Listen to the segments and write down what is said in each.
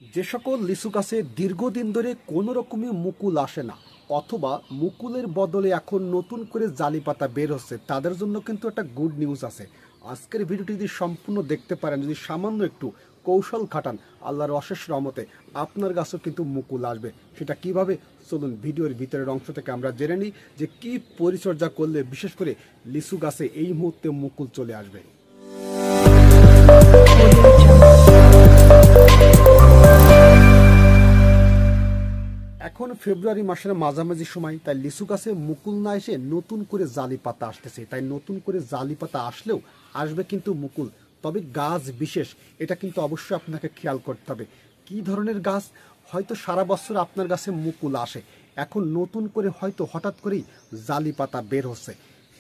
যে সকল লিচু গাছে দীর্ঘদিন ধরে কোনো রকমই মুকুল আসে না অথবা মুকুলের বদলে এখন নতুন করে জালি পাতা বের হচ্ছে, তাদের জন্য কিন্তু একটা গুড নিউজ আছে। আজকের ভিডিওটি যদি সম্পূর্ণ দেখতে পারেন, যদি সামান্য একটু কৌশল খাটান, আল্লাহর অশেষ রহমতে আপনার গাছেও কিন্তু মুকুল আসবে। সেটা কিভাবে, চলুন ভিডিওর ভিতরের অংশ থেকে আমরা জেনে নিই যে কি পরিচর্যা করলে বিশেষ করে লিচু গাছে এই মুহূর্তে মুকুল চলে আসবে। এখন ফেব্রুয়ারি মাসের মাঝামাঝি সময়, তাই লিচু গাছে মুকুল না এসে নতুন করে জালি পাতা আসতেছে। তাই নতুন করে জালি পাতা আসলেও আসবে কিন্তু মুকুল, তবে গাছ বিশেষ, এটা কিন্তু অবশ্যই আপনাকে খেয়াল করতে হবে। কি ধরনের গাছ? হয়তো সারা বছর আপনার গাছে মুকুল আসে, এখন নতুন করে হয়তো হঠাৎ করেই জালি পাতা বের হচ্ছে,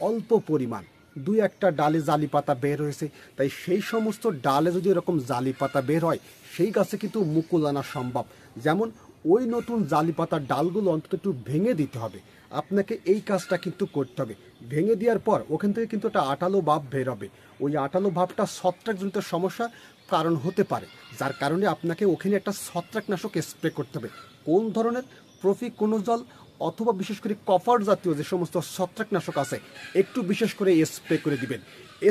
অল্প পরিমাণ দুই একটা ডালে জালি পাতা বের হয়েছে। তাই সেই সমস্ত ডালে যদি এরকম জালি পাতা বের হয়, সেই গাছে কিন্তু মুকুল আনা সম্ভব। যেমন ওই নতুন জালি পাতার ডালগুলো অন্তত একটু ভেঙে দিতে হবে, আপনাকে এই কাজটা কিন্তু করতে হবে। ভেঙে দেওয়ার পর ওখান থেকে কিন্তু একটা আটালো ভাব বের হবে। ওই আটালো ভাবটা ছত্রাকজনিত সমস্যা কারণ হতে পারে, যার কারণে আপনাকে ওখানে একটা ছত্রাকনাশক স্প্রে করতে হবে। কোন ধরনের? প্রোপিকোনোজল অথবা বিশেষ করে কপার জাতীয় যে সমস্ত ছত্রাকনাশক আছে, একটু বিশেষ করে স্প্রে করে দিবেন।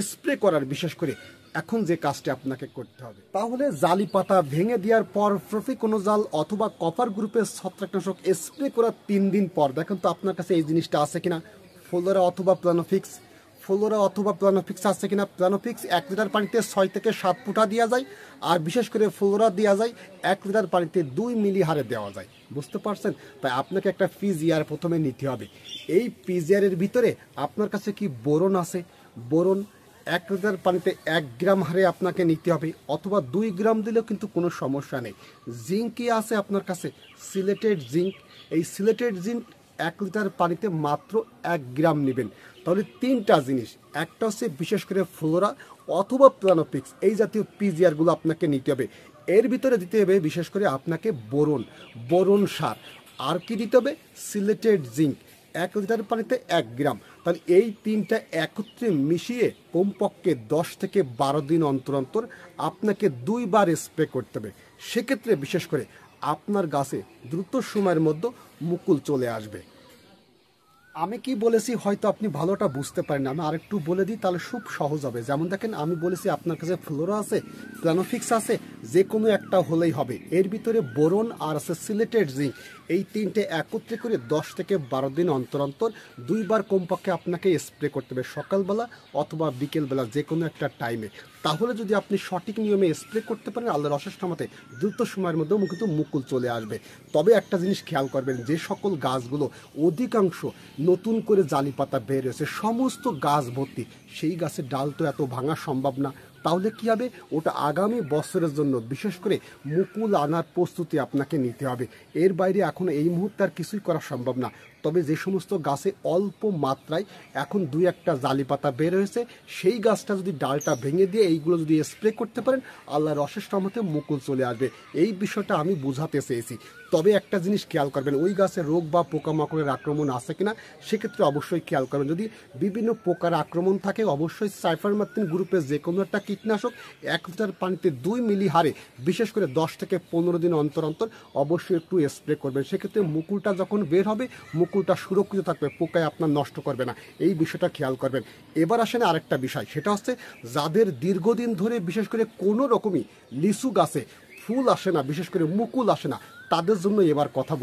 স্প্রে করার বিশেষ করে এখন যে কাজটি আপনাকে করতে হবে, তাহলে জালি পাতা ভেঙে দেওয়ার পর প্রোপিকোনোজল অথবা কপার গ্রুপের ছত্রাকনাশক স্প্রে করার 3 দিন পর দেখেন তো আপনার কাছে এই জিনিসটা আছে কিনা। ফ্লোরা অথবা প্লানোফিক্স, ফ্লোরা অথবা প্লানোফিক্স আছে কিনা। প্লানোফিক্স 1 লিটার পানিতে 6 থেকে 7 ফুটা দেওয়া যায়, আর বিশেষ করে ফ্লোরা দেওয়া যায় 1 লিটার পানিতে 2 মিলি হারে দেওয়া যায়। বুঝতে পারছেন? তাই আপনাকে একটা পিজিআর প্রথমে নিতে হবে। এই পিজিআরের ভিতরে আপনার কাছে কি বোরন আছে? বোরন 1 লিটার পানিতে 1 গ্রাম হারে আপনাকে নিতে হবে, অথবা 2 গ্রাম দিলেও কিন্তু কোনো সমস্যা নেই। জিঙ্ক কি আছে আপনার কাছে? সিলেটেড জিঙ্ক। এই সিলেটেড জিঙ্ক 1 লিটার পানিতে মাত্র 1 গ্রাম নেবেন। তাহলে 3টা জিনিস, একটা হচ্ছে বিশেষ করে ফ্লোরা অথবা প্লানোফিক্স, এই জাতীয় পিজিআরগুলো আপনাকে নিতে হবে। এর ভিতরে দিতে হবে বিশেষ করে আপনাকে বোরন, বোরন সার। আর কি দিতে হবে? সিলেটেড জিঙ্ক 1 লিটার পানিতে 1 গ্রাম। তাহলে এই 3টা একত্রে মিশিয়ে কমপক্ষে 10 থেকে 12 দিন অন্তর অন্তর আপনাকে 2 বার স্প্রে করতে হবে। সেক্ষেত্রে বিশেষ করে আপনার গাছে দ্রুত সময়ের মধ্যে মুকুল চলে আসবে। আমি কি বলেছি হয়তো আপনি ভালোটা বুঝতে পারেন, আমি আরেকটু বলে দিই, তাহলে খুব সহজ হবে। যেমন দেখেন, আমি বলেছি আপনার কাছে ফ্লোরা আছে, প্লানোফিক্স আছে, যে কোনো একটা হলেই হবে। এর ভিতরে বোরন আর আছে সিলেটেড জিঙ্ক, এই 3টে একত্রে করে 10 থেকে 12 দিন অন্তর অন্তর 2 বার কমপক্ষে আপনাকে স্প্রে করতে হবে, সকালবেলা অথবা বিকেলবেলা যে কোনো একটা টাইমে। তাহলে যদি আপনি সঠিক নিয়মে স্প্রে করতে পারেন, আল্লাহর অশেষ রহমতে দ্রুত সময়ের মধ্যেও কিন্তু মুকুল চলে আসবে। তবে একটা জিনিস খেয়াল করবেন, যে সকল গাছগুলো অধিকাংশ নতুন করে জালি পাতা বের হয়েছে, সমস্ত গাছ ভর্তি, সেই গাছের ডাল তো এত ভাঙা সম্ভব না। তাহলে কি হবে? ওটা আগামী বছরের জন্য বিশেষ করে মুকুল আনার প্রস্তুতি আপনাকে নিতে হবে। এর বাইরে এখন এই মুহূর্তে আর কিছুই করা সম্ভব না। তবে যে সমস্ত গাছে অল্প মাত্রায় এখন 2-1টা জালি পাতা বের হয়েছে, সেই গাছটা যদি ডালটা ভেঙে দিয়ে এইগুলো যদি স্প্রে করতে পারেন, আল্লাহর অশেষ রহমতে মুকুল চলে আসবে। এই বিষয়টা আমি বোঝাতে চেয়েছি। তবে একটা জিনিস খেয়াল করবেন, ওই গাছে রোগ বা পোকামাকড়ের আক্রমণ আছে কিনা সেক্ষেত্রে অবশ্যই খেয়াল করবেন। যদি বিভিন্ন পোকার আক্রমণ থাকে, অবশ্যই সাইফারমেথ্রিন গ্রুপের যে কোনো একটা কীটনাশক 1 লিটার পানিতে 2 মিলি হারে বিশেষ করে 10 থেকে 15 দিন অন্তর অন্তর অবশ্যই একটু স্প্রে করবেন। সেক্ষেত্রে মুকুলটা যখন বের হবে, মুকুলটা সুরক্ষিত থাকবে, পোকায় আপনার নষ্ট করবে না। এই বিষয়টা খেয়াল করবেন। এবার আসেন আরেকটা বিষয়, সেটা হচ্ছে যাদের দীর্ঘদিন ধরে বিশেষ করে কোনো রকমই লিচু গাছে ফুল আসে না, বিশেষ করে মুকুল আসে না, তাদের জন্য এবার কথা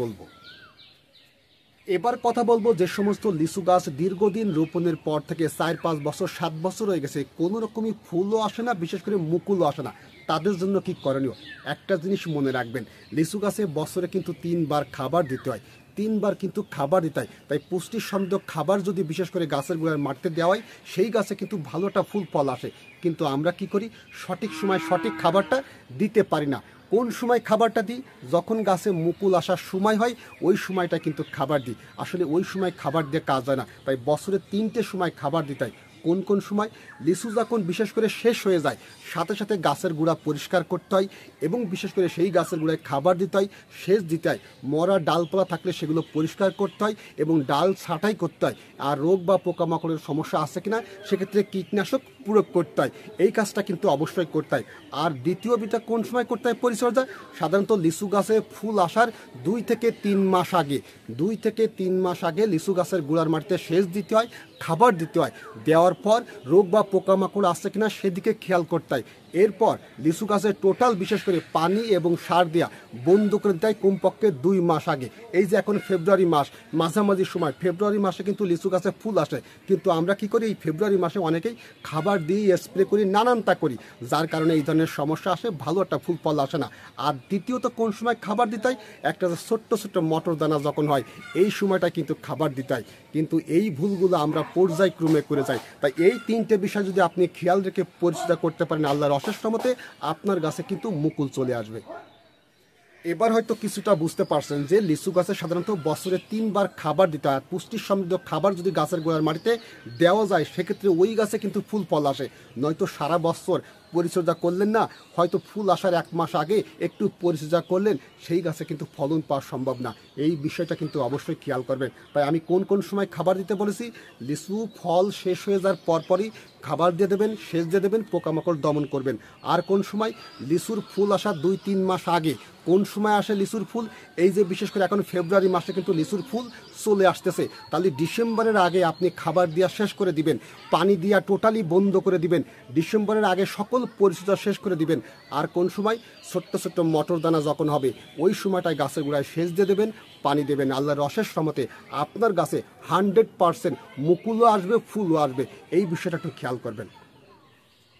বলবো। যে সমস্ত লিচু গাছ দীর্ঘদিন রোপণের পর থেকে 4-5 বছর 7 বছর হয়ে গেছে, কোনো রকমই ফুলও আসে না, বিশেষ করে মুকুলও আসে না, তাদের জন্য কি করণীয়? একটা জিনিস মনে রাখবেন, লিচু গাছে বছরে কিন্তু 3 বার খাবার দিতে হয়, 3 বার কিন্তু খাবার দিতে হয়। তাই পুষ্টি সমৃদ্ধ খাবার যদি বিশেষ করে গাছের গোড়ায় মারতে দেওয়া হয়, সেই গাছে কিন্তু ভালোটা ফুল ফল আসে। কিন্তু আমরা কি করি? সঠিক সময় সঠিক খাবারটা দিতে পারি না। কোন সময় খাবারটা দিই? যখন গাছে মুকুল আসার সময় হয়, ওই সময়টা কিন্তু খাবার দিই। আসলে ওই সময় খাবার দিয়ে কাজ হয় না। তাই বছরে 3টে সময় খাবার দিতে হয়। কোন কোন সময়? লিচু যখন বিশেষ করে শেষ হয়ে যায়, সাথে সাথে গাছের গোড়া পরিষ্কার করতে হয়, এবং বিশেষ করে সেই গাছের গোড়ায় খাবার দিতে হয়, সেচ দিতে হয়। মরা ডালপালা থাকলে সেগুলো পরিষ্কার করতে হয় এবং ডাল ছাঁটাই করতে হয়। আর রোগ বা পোকামাকড়ের সমস্যা আছে কিনা সেক্ষেত্রে কীটনাশক প্রয়োগ করতে হয়, এই কাজটা কিন্তু অবশ্যই করতে হয়। আর দ্বিতীয় বিটা কোন সময় করতে হয় পরিচর্যা? সাধারণত লিচু গাছে ফুল আসার 2 থেকে 3 মাস আগে, 2 থেকে 3 মাস আগে লিচু গাছের গোড়ার মাটিতে সেচ দিতে হয়, খাবার দিতে হয়। দেওয়ার পর রোগ বা পোকামাকড় আসছে কিনা সেদিকে খেয়াল করতে হয়। এরপর লিচু গাছের টোটাল বিশেষ করে পানি এবং সার দেওয়া বন্ধ করে দিতে হয় কমপক্ষে 2 মাস আগে। এই যে এখন ফেব্রুয়ারি মাস, মাঝামাঝি সময়, ফেব্রুয়ারি মাসে কিন্তু লিচু গাছে ফুল আসে, কিন্তু আমরা কি করি এই ফেব্রুয়ারি মাসে অনেকেই খাবার দিয়ে স্প্রে করি, নানানটা করি, যার কারণে এই ধরনের সমস্যা আসে, ভালো একটা ফুল ফল আসে না। আর দ্বিতীয়ত কোন সময় খাবার দিতে হয়? একটা ছোট্ট ছোট্ট মটর দানা যখন হয় এই সময়টা কিন্তু খাবার দিতে হয়, কিন্তু এই ভুলগুলো আমরা পর্যায়ক্রমে করে যাই। তাই এই 3টে বিষয় যদি আপনি খেয়াল রেখে পরিচর্যা করতে পারেন, আল্লাহর অশেষ রহমতে আপনার গাছে কিন্তু মুকুল চলে আসবে। এবার হয়তো কিছুটা বুঝতে পারছেন যে লিচু গাছে সাধারণত বছরে 3 বার খাবার দিতে হয়। পুষ্টি সমৃদ্ধ খাবার যদি গাছের গোড়ার মাটিতে দেওয়া যায় সেক্ষেত্রে ওই গাছে কিন্তু ফুল ফল আসে। নয়তো সারা বছর পরিচর্যা করলেন না, হয়তো ফুল আসার 1 মাস আগে একটু পরিচর্যা করলেন, সেই গাছে কিন্তু ফলন পাওয়া সম্ভব না। এই বিষয়টা কিন্তু অবশ্যই খেয়াল করবেন। তাই আমি কোন কোন সময় খাবার দিতে বলেছি? লিচু ফল শেষ হয়ে যাওয়ার পরপরই খাবার দিয়ে দেবেন, সেচ দিয়ে দেবেন, পোকামাকড় দমন করবেন। আর কোন সময়? লিচুর ফুল আসার 2-3 মাস আগে। কোন সময় আসে লিচুর ফুল? এই যে বিশেষ করে এখন ফেব্রুয়ারি মাসে কিন্তু লিচুর ফুল চলে আসতেছে, তাহলে ডিসেম্বরের আগে আপনি খাবার দিয়া শেষ করে দিবেন, পানি দিয়া টোটালি বন্ধ করে দিবেন, ডিসেম্বরের আগে সকল পরিচর্যা শেষ করে দিবেন। আর কোন সময়? ছোট্ট ছোট্ট মটর দানা যখন হবে ওই সময়টায় গাছের গোড়ায় সেচ দিয়ে দেবেন, পানি দেবেন। আল্লাহর অশেষ রহমতে আপনার গাছে 100% মুকুলও আসবে, ফুলও আসবে। এই বিষয়টা একটু খেয়াল করবেন।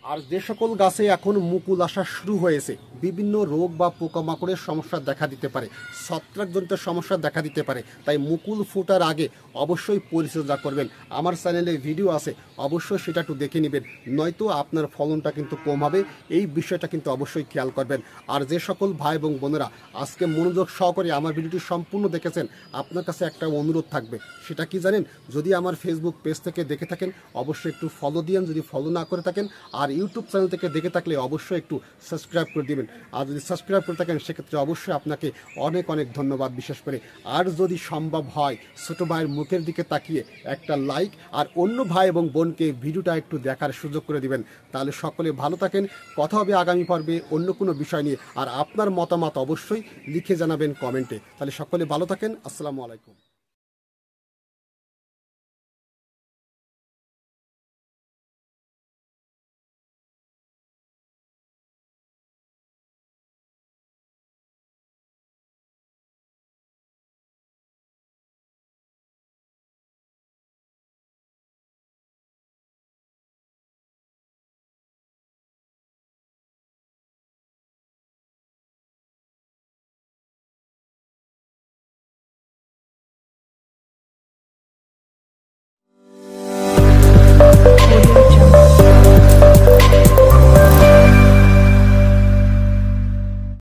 আর যে সকল গাছে এখন মুকুল আসা শুরু হয়েছে, বিভিন্ন রোগ বা পোকামাকড়ের সমস্যা দেখা দিতে পারে, ছত্রাকজনিত সমস্যা দেখা দিতে পারে, তাই মুকুল ফোটার আগে অবশ্যই পরিচর্যা করবেন। আমার চ্যানেলে ভিডিও আছে, অবশ্যই সেটা একটু দেখে নেবেন, নয়তো আপনার ফলনটা কিন্তু কম হবে। এই বিষয়টা কিন্তু অবশ্যই খেয়াল করবেন। আর যে সকল ভাই এবং বোনেরা আজকে মনোযোগ সহকারে আমার ভিডিওটি সম্পূর্ণ দেখেছেন, আপনার কাছে একটা অনুরোধ থাকবে, সেটা কি জানেন? যদি আমার ফেসবুক পেজ থেকে দেখে থাকেন অবশ্যই একটু ফলো দিয়েন, যদি ফলো না করে থাকেন, আর ইউটিউব চ্যানেল থেকে দেখে থাকলে অবশ্যই একটু সাবস্ক্রাইব করে দিবেন। আর যদি সাবস্ক্রাইব করে থাকেন সেক্ষেত্রে অবশ্যই আপনাকে অনেক অনেক ধন্যবাদ। বিশেষ করে আর যদি সম্ভব হয় ছোট ভাইয়ের মুখের দিকে তাকিয়ে একটা লাইক, আর অন্য ভাই এবং বোনকে ভিডিওটা একটু দেখার সুযোগ করে দিবেন, তাহলে সকলে ভালো থাকেন। কথা হবে আগামী পর্বে অন্য কোনো বিষয় নিয়ে, আর আপনার মতামত অবশ্যই লিখে জানাবেন কমেন্টে। তাহলে সকলে ভালো থাকেন। আসসালামু আলাইকুম।